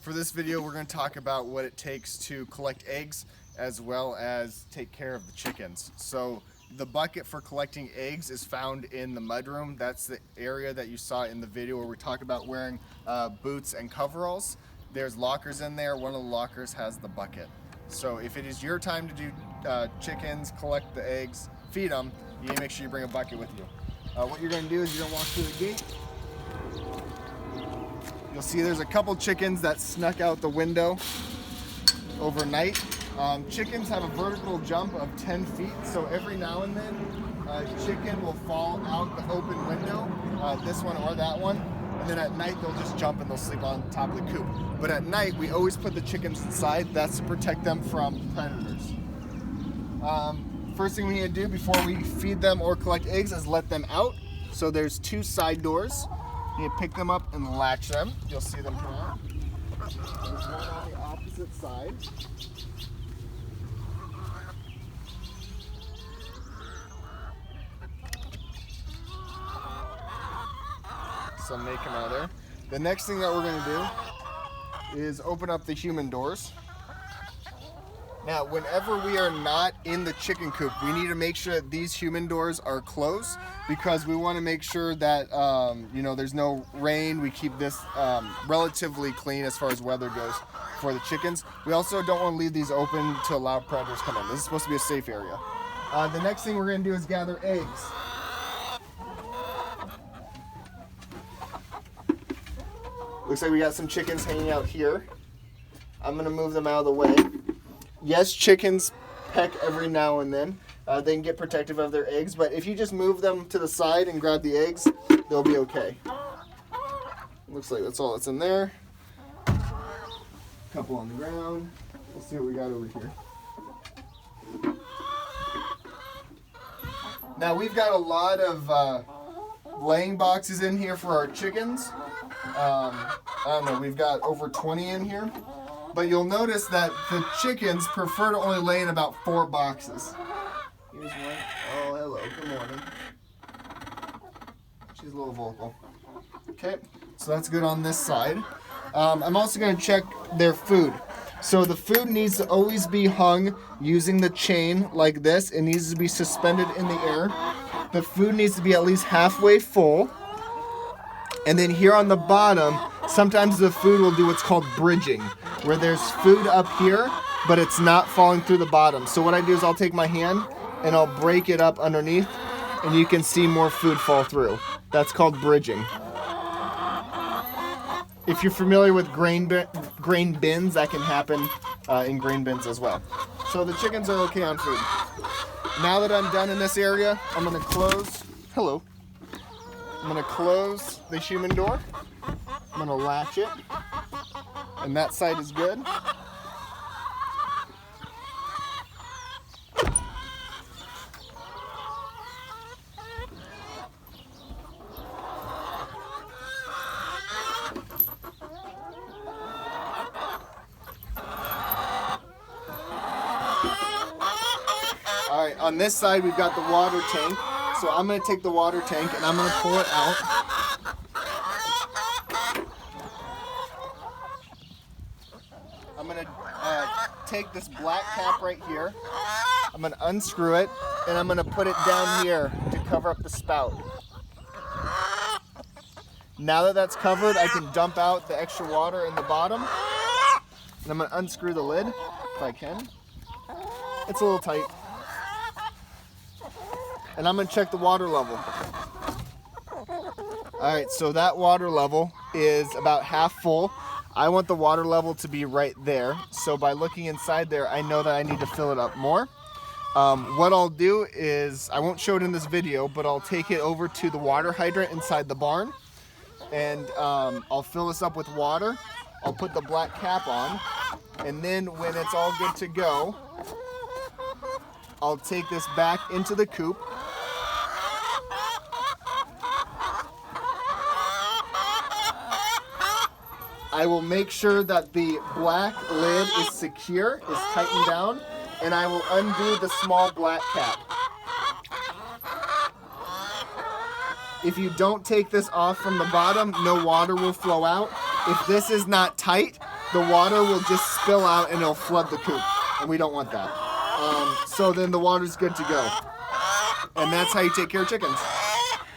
For this video, we're going to talk about what it takes to collect eggs as well as take care of the chickens. So the bucket for collecting eggs is found in the mudroom. That's the area that you saw in the video where we talk about wearing boots and coveralls. There's lockers in there. One of the lockers has the bucket. So if it is your time to do chickens, collect the eggs, feed them, you need to make sure you bring a bucket with you. What you're going to do is you're going to walk through the gate. You'll see there's a couple chickens that snuck out the window overnight. Chickens have a vertical jump of 10 feet, so every now and then a chicken will fall out the open window, this one or that one, and then at night they'll just jump and they'll sleep on top of the coop. But at night we always put the chickens inside. That's to protect them from predators. First thing we need to do before we feed them or collect eggs is let them out. So there's two side doors. You need to pick them up and latch them. You'll see them come out. There's one on the opposite side. Some may come out of there. The next thing that we're going to do is open up the human doors. Now, whenever we are not in the chicken coop, we need to make sure that these human doors are closed because we want to make sure that there's no rain. We keep this relatively clean as far as weather goes for the chickens. We also don't want to leave these open to allow predators to come in. This is supposed to be a safe area. The next thing we're going to do is gather eggs. Looks like we got some chickens hanging out here. I'm going to move them out of the way. Yes, chickens peck every now and then. They can get protective of their eggs, but if you just move them to the side and grab the eggs, they'll be okay. Looks like that's all that's in there. Couple on the ground. We'll see what we got over here. Now we've got a lot of laying boxes in here for our chickens. I don't know, we've got over 20 in here. But you'll notice that the chickens prefer to only lay in about 4 boxes. Here's one. Oh, hello. Good morning. She's a little vocal. Okay, so that's good on this side. I'm also going to check their food. So the food needs to always be hung using the chain like this. It needs to be suspended in the air. The food needs to be at least halfway full. And then here on the bottom, sometimes the food will do what's called bridging, where there's food up here, but it's not falling through the bottom. So what I do is I'll take my hand and I'll break it up underneath, and you can see more food fall through. That's called bridging. If you're familiar with grain bins, that can happen in grain bins as well. So the chickens are okay on food. Now that I'm done in this area, I'm going to close. Hello. I'm going to close the human door. I'm going to latch it. And that side is good. All right, on this side we've got the water tank. So I'm going to take the water tank and I'm going to pull it out. I'm going to take this black cap right here. I'm going to unscrew it and I'm going to put it down here to cover up the spout. Now that that's covered, I can dump out the extra water in the bottom. And I'm going to unscrew the lid if I can. It's a little tight. And I'm going to check the water level. Alright, so that water level is about half full. I want the water level to be right there. So by looking inside there, I know that I need to fill it up more. What I'll do is, I won't show it in this video, but I'll take it over to the water hydrant inside the barn. And I'll fill this up with water. I'll put the black cap on. And then when it's all good to go, I'll take this back into the coop. I will make sure that the black lid is secure, is tightened down, and I will undo the small black cap. If you don't take this off from the bottom, no water will flow out. If this is not tight, the water will just spill out and it'll flood the coop, and we don't want that. So then the water's good to go. And that's how you take care of chickens.